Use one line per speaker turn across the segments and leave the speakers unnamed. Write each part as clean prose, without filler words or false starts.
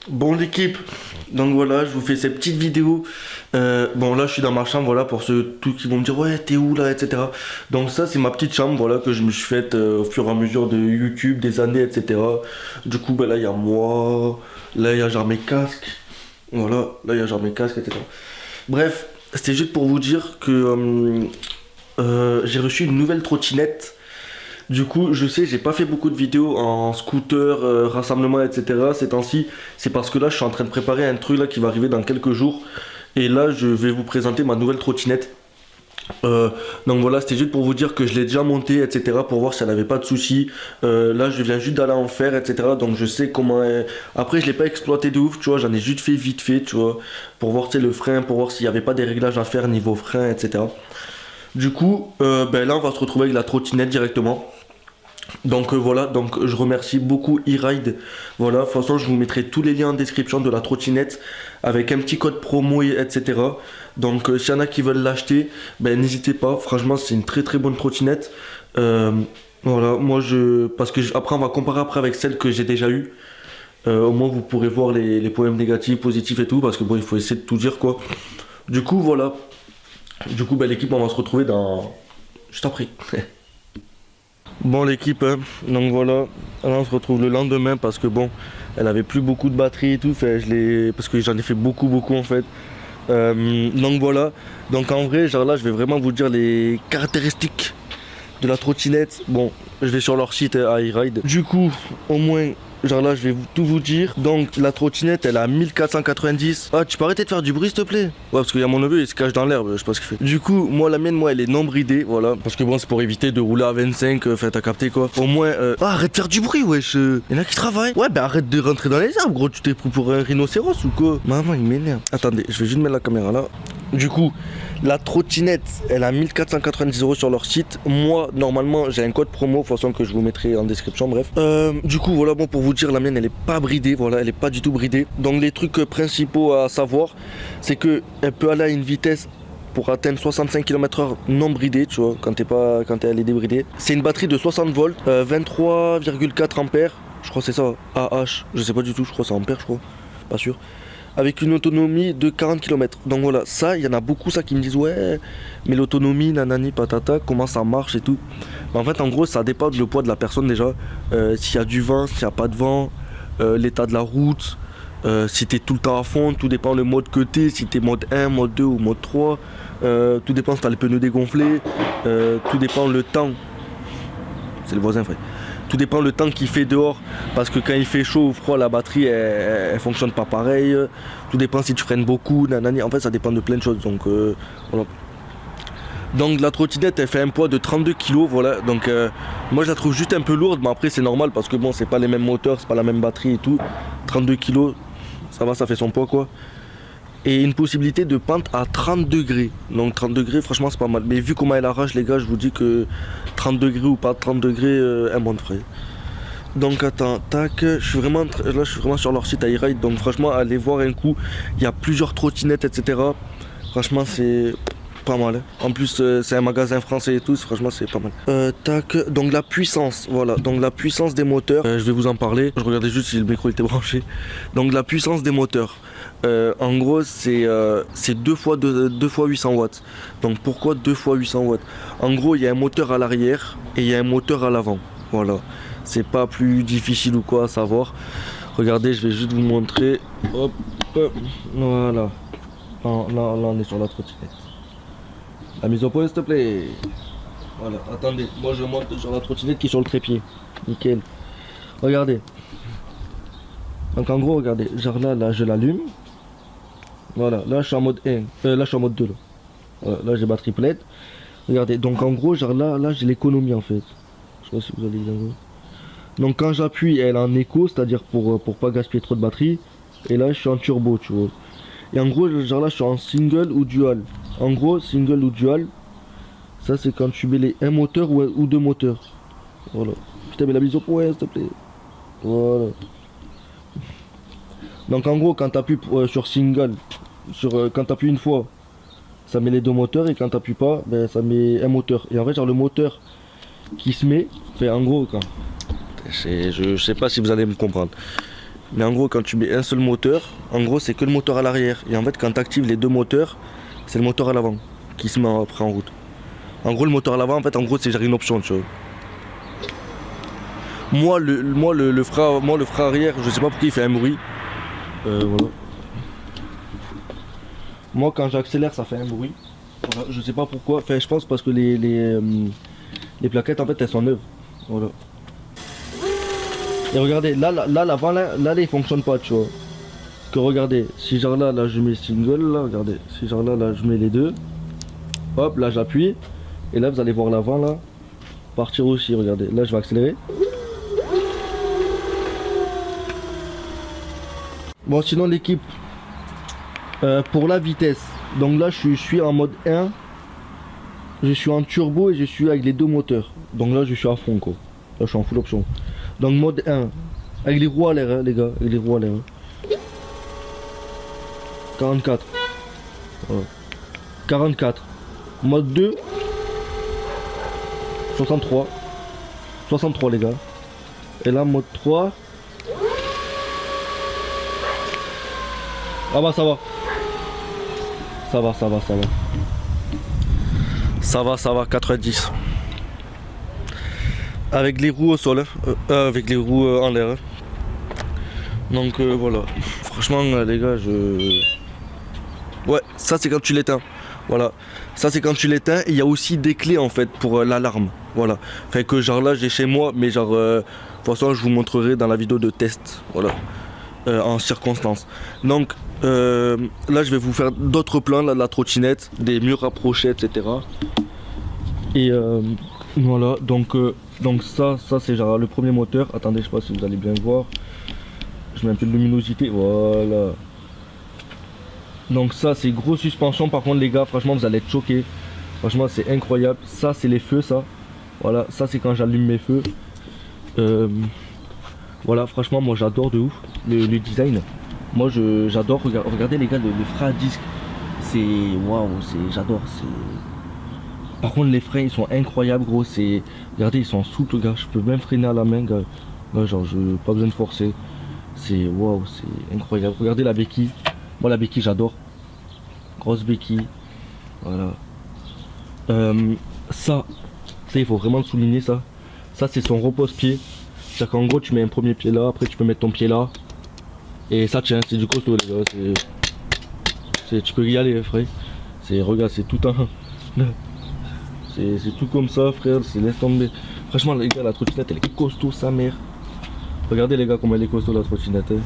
Bon l'équipe, donc voilà, je vous fais ces petites vidéos. Bon là je suis dans ma chambre, voilà, pour ceux tous qui vont me dire ouais t'es où là, etc. Donc ça c'est ma petite chambre, voilà, que je me suis faite au fur et à mesure de YouTube, des années, etc. Du coup bah, là il y a moi, là il y a genre mes casques, voilà, là il y a genre mes casques, etc. Bref, c'était juste pour vous dire que j'ai reçu une nouvelle trottinette. Du coup, je sais, j'ai pas fait beaucoup de vidéos en scooter, rassemblement, etc. ces temps-ci. C'est parce que là, je suis en train de préparer un truc là qui va arriver dans quelques jours. Et là, je vais vous présenter ma nouvelle trottinette. Donc voilà, c'était juste pour vous dire que je l'ai déjà montée, etc. Pour voir si elle avait pas de soucis. Là, je viens juste d'aller en faire, etc. Donc je sais comment. Après, je l'ai pas exploité de ouf, tu vois. J'en ai juste fait vite fait, tu vois. Pour voir, tu sais, le frein, pour voir s'il y avait pas des réglages à faire niveau frein, etc. Du coup, ben là, on va se retrouver avec la trottinette directement. Donc voilà, donc je remercie beaucoup E-Ride. Voilà, de toute façon, je vous mettrai tous les liens en description de la trottinette avec un petit code promo, etc. Donc s'il y en a qui veulent l'acheter, ben n'hésitez pas. Franchement, c'est une très très bonne trottinette. Euh, voilà, moi je. Parce que après, on va comparer après avec celle que j'ai déjà eue. Au moins, vous pourrez voir les points négatifs, positifs et tout. Parce que bon, il faut essayer de tout dire quoi. Du coup, voilà. Du coup, ben, l'équipe, on va se retrouver dans. Juste après. Bon l'équipe, hein, donc voilà, là on se retrouve le lendemain parce que bon, elle avait plus beaucoup de batterie et tout, fait, parce que j'en ai fait beaucoup en fait. Donc voilà, donc en vrai, genre là je vais vraiment vous dire les caractéristiques de la trottinette. Bon, je vais sur leur site iRide. Du coup, au moins, genre là, je vais tout vous dire. Donc, la trottinette, elle a 1490. Ah, tu peux arrêter de faire du bruit, s'il te plaît? Ouais, parce qu'il y a mon neveu, il se cache dans l'herbe, je sais pas ce qu'il fait. Du coup, moi, la mienne, moi, elle est non bridée, voilà. Parce que bon, c'est pour éviter de rouler à 25, enfin, t'as capté quoi. Au moins, ah, arrête de faire du bruit, wesh. Y en a qui travaillent. Ouais, ben arrête de rentrer dans les arbres, gros. Tu t'es pris pour un rhinocéros ou quoi? Maman, il m'énerve. Attendez, je vais juste mettre la caméra là. Du coup, la trottinette, elle a 1490 € sur leur site. Moi, normalement, j'ai un code promo, de toute façon, que je vous mettrai en description, bref. Du coup, voilà, bon, pour vous dire, la mienne, elle est pas bridée, voilà, elle est pas du tout bridée. Donc, les trucs principaux à savoir, c'est que elle peut aller à une vitesse pour atteindre 65 km/h non bridée, tu vois, quand elle est débridée. C'est une batterie de 60 volts, 23,4 ampères, je crois que c'est ça, AH, je sais pas du tout, je crois que c'est ampères, je crois, pas sûr, avec une autonomie de 40 km. Donc voilà, ça, il y en a beaucoup ça qui me disent ouais, mais l'autonomie, nanani, patata, comment ça marche et tout. Mais en fait, en gros, ça dépend du poids de la personne déjà. S'il y a du vent, s'il n'y a pas de vent, l'état de la route, si t'es tout le temps à fond, tout dépend le mode que t'es, si t'es mode 1, mode 2 ou mode 3. Tout dépend si t'as les pneus dégonflés, tout dépend le temps. C'est le voisin, frère. Tout dépend le temps qu'il fait dehors, parce que quand il fait chaud ou froid, la batterie elle fonctionne pas pareil. Tout dépend si tu freines beaucoup, nanani. En fait, ça dépend de plein de choses. Donc voilà. Donc la trottinette, elle fait un poids de 32 kg, voilà. Donc moi je la trouve juste un peu lourde, mais après c'est normal parce que bon, c'est pas les mêmes moteurs, c'est pas la même batterie et tout. 32 kg, ça va, ça fait son poids quoi. Et une possibilité de pente à 30 degrés. Donc 30 degrés, franchement, c'est pas mal. Mais vu comment elle arrache, les gars, je vous dis que 30 degrés ou pas 30 degrés, un bon de frais. Donc attends, tac, je suis vraiment sur leur site iRide. Donc franchement, allez voir un coup. Il y a plusieurs trottinettes, etc. Franchement, c'est pas mal, hein. En plus, c'est un magasin français et tout. Franchement, c'est pas mal. Tac, donc la puissance, voilà. Donc la puissance des moteurs, je vais vous en parler. Je regardais juste si le micro était branché. Donc la puissance des moteurs. En gros, c'est 2 fois 800 watts. Donc pourquoi 2 fois 800 watts? En gros, il y a un moteur à l'arrière et il y a un moteur à l'avant. Voilà. C'est pas plus difficile ou quoi à savoir. Regardez, je vais juste vous montrer. Hop, voilà. Là, on est sur la trottinette. La mise au point, s'il te plaît. Voilà, attendez. Moi, je monte sur la trottinette qui est sur le trépied. Nickel. Regardez. Donc en gros, regardez. Genre là, je l'allume. Voilà, là je suis en mode 1, là je suis en mode 2 là. Voilà, là j'ai batterie pleine. Regardez, donc en gros, genre là j'ai l'économie en fait. Je sais pas si vous allez bien voir. Donc quand j'appuie, elle est en écho, c'est-à-dire pour pas gaspiller trop de batterie. Et là je suis en turbo, tu vois. Et en gros, genre là je suis en single ou dual. En gros, single ou dual, ça c'est quand tu mets un moteur ou deux moteurs. Voilà. Putain, mais la mise au point, s'il te plaît. Voilà. Donc en gros, quand tu appuies sur single, quand tu appuies une fois, ça met les deux moteurs, et quand tu appuies pas, ben, ça met un moteur. Et en fait, genre le moteur qui se met, fait en gros, je sais pas si vous allez me comprendre. Mais en gros, quand tu mets un seul moteur, en gros, c'est que le moteur à l'arrière. Et en fait, quand tu actives les deux moteurs, c'est le moteur à l'avant qui se met après en route. En gros, le moteur à l'avant, en fait, en gros, c'est genre une option, tu vois. Moi, le frein arrière, je sais pas pourquoi il fait un bruit. Voilà. Moi, quand j'accélère, ça fait un bruit. Voilà, je sais pas pourquoi. Enfin, je pense parce que les plaquettes, en fait, elles sont neuves. Voilà. Et regardez, là, l'avant, là, il fonctionne pas, tu vois. Que regardez, si genre là, je mets single, là, regardez. Si genre là, je mets les deux. Hop, là, j'appuie. Et là, vous allez voir l'avant, là, partir aussi, regardez. Là, je vais accélérer. Bon, sinon, l'équipe, pour la vitesse. Donc là, je suis en mode 1. Je suis en turbo et je suis avec les deux moteurs. Donc là, je suis à fond, quoi. Là, je suis en full option. Donc mode 1. Avec les roues à l'air, hein, les gars. Avec les roues à l'air. Hein. 44. Voilà. 44. Mode 2. 63. 63, les gars. Et là, mode 3. Ah bah, ça va. Ça va. Ça va, 90. Avec les roues au sol, hein. Avec les roues en l'air. Hein. Donc voilà. Franchement, les gars, ouais, ça c'est quand tu l'éteins. Voilà. Ça c'est quand tu l'éteins. Et il y a aussi des clés en fait pour l'alarme. Voilà. Fait que genre là, j'ai chez moi, mais genre, de toute façon, je vous montrerai dans la vidéo de test. Voilà. En circonstance. Donc là, je vais vous faire d'autres plans, là, de la trottinette, des murs rapprochés, etc. Et voilà, donc ça c'est genre le premier moteur. Attendez, je sais pas si vous allez bien voir. Je mets un peu de luminosité, voilà. Donc ça c'est grosse suspension, par contre les gars, franchement vous allez être choqués. Franchement c'est incroyable. Ça c'est les feux, ça. Voilà, ça c'est quand j'allume mes feux. Voilà, franchement moi j'adore de ouf le design. Moi j'adore, regardez les gars, le frein à disque. C'est waouh, j'adore. Par contre les freins ils sont incroyables, gros. Regardez, ils sont souples, gars. Je peux même freiner à la main, gars. Là, genre pas besoin de forcer. C'est waouh, c'est incroyable. Regardez la béquille. Moi la béquille j'adore. Grosse béquille. Voilà. Ça il faut vraiment le souligner, ça. Ça c'est son repose-pied. C'est-à-dire qu'en gros tu mets un premier pied là, après tu peux mettre ton pied là. Et ça tient, c'est du costaud les gars. Tu peux y aller, frère. Regarde, c'est tout un. C'est tout comme ça, frère. Laisse tomber. Franchement, les gars, la trottinette elle est costaud, sa mère. Regardez les gars comment elle est costaud, la trottinette. Hein.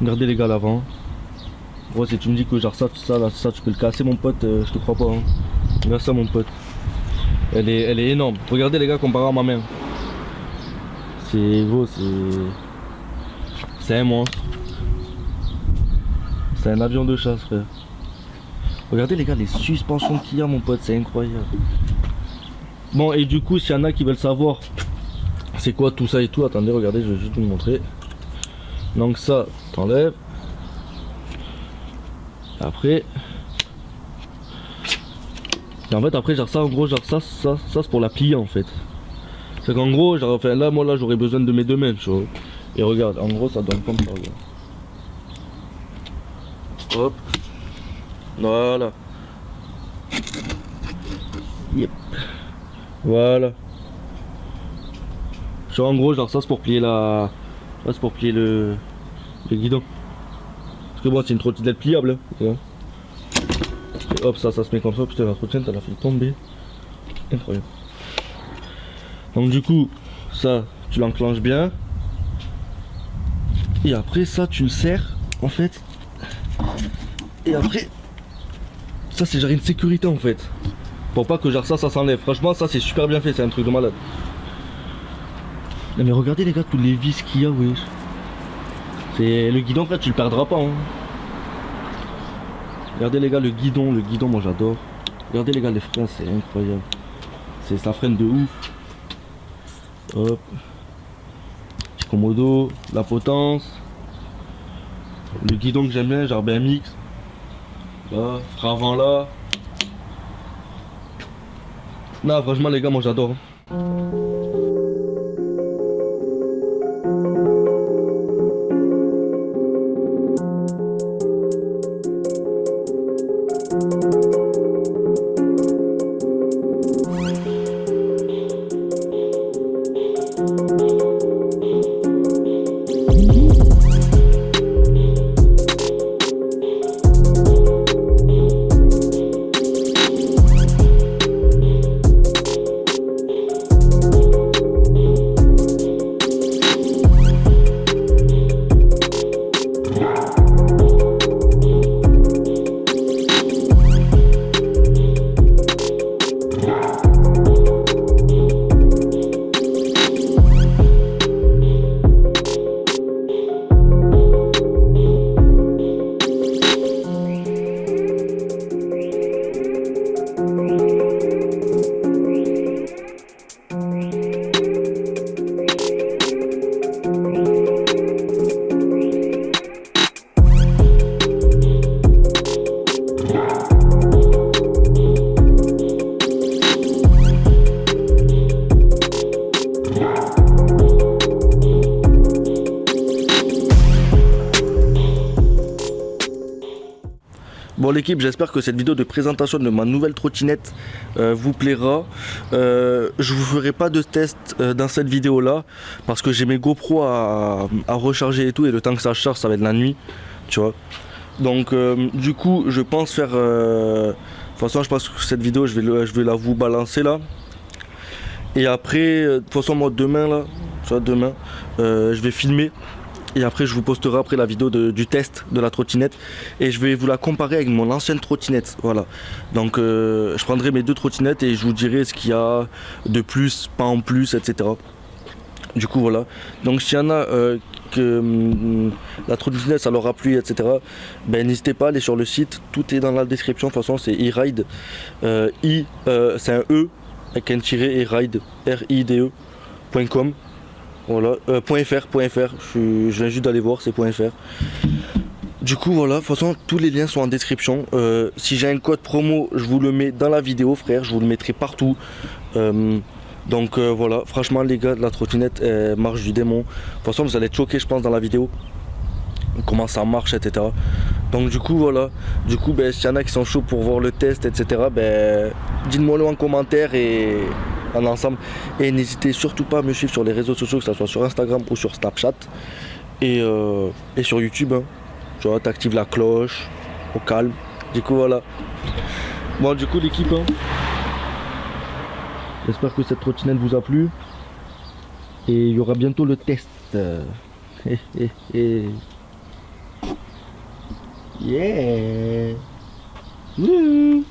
Regardez les gars l'avant. Gros, si tu me dis que genre ça tu peux le casser, mon pote, je te crois pas. Hein. Regarde ça, mon pote. Elle est énorme. Regardez les gars comparé à ma main. C'est gros, c'est un monstre. C'est un avion de chasse, frère. Regardez les gars les suspensions qu'il y a, mon pote, c'est incroyable. Bon, et du coup, s'il y en a qui veulent savoir c'est quoi tout ça et tout, attendez, regardez, je vais juste vous montrer. Donc ça, t'enlèves. Après. Et en fait, après, genre ça, en gros, genre ça c'est pour la plier en fait. C'est qu'en gros, genre, enfin là, moi là, j'aurais besoin de mes deux mains, tu vois. Et regarde, en gros, ça donne comme ça, regarde. Hop. Voilà. Yep. Voilà. Genre en gros, genre ça c'est pour plier la. Ça c'est pour plier le guidon. Parce que moi c'est une trottinette pliable. Hein. Et hop, ça se met comme ça. Putain, la trottinette elle a fait tomber. Incroyable. Donc du coup, ça tu l'enclenches bien. Et après ça tu le serres en fait. Et après. Ça c'est genre une sécurité en fait. Pour pas que genre ça s'enlève. Franchement ça c'est super bien fait, c'est un truc de malade. Non mais regardez les gars tous les vis qu'il y a, wesh. C'est le guidon, frère, tu le perdras pas hein. Regardez les gars le guidon moi j'adore. Regardez les gars les freins, c'est incroyable. Ça freine de ouf. Hop. Petit commodo, la potence. Le guidon que j'aime bien, genre BMX. Là, frein avant là. Non franchement les gars moi j'adore. Bon l'équipe, j'espère que cette vidéo de présentation de ma nouvelle trottinette vous plaira. Je vous ferai pas de test dans cette vidéo là parce que j'ai mes GoPro à recharger et tout, et le temps que ça charge ça va être la nuit, tu vois. Donc du coup je pense faire... de toute façon je pense que cette vidéo je vais la vous balancer là. Et après, de toute façon moi demain là, tu vois, demain, je vais filmer. Et après je vous posterai après la vidéo du test de la trottinette. Et je vais vous la comparer avec mon ancienne trottinette. Voilà. Donc je prendrai mes deux trottinettes et je vous dirai ce qu'il y a de plus, pas en plus, etc. Du coup voilà. Donc s'il y en a que la trottinette ça leur a plu, etc. Ben n'hésitez pas à aller sur le site. Tout est dans la description. De toute façon c'est e-ride. C'est un E avec un tiré et ride, ride.com. Voilà, .fr, je viens juste d'aller voir, c'est .fr. Du coup voilà, de toute façon tous les liens sont en description. Si j'ai un code promo, je vous le mets dans la vidéo frère, je vous le mettrai partout. Donc voilà, franchement les gars, la trottinette elle marche du démon. De toute façon vous allez être choqués je pense dans la vidéo, comment ça marche, etc. Donc du coup voilà, du coup ben, s'il y en a qui sont chauds pour voir le test, etc. Ben, dites-moi le en commentaire et on est ensemble. Et n'hésitez surtout pas à me suivre sur les réseaux sociaux, que ce soit sur Instagram ou sur Snapchat. Et sur YouTube, hein. Tu vois, t'actives la cloche, au calme. Du coup voilà. Bon du coup l'équipe, hein. J'espère que cette trottinette vous a plu. Et il y aura bientôt le test. Yeah. Woo.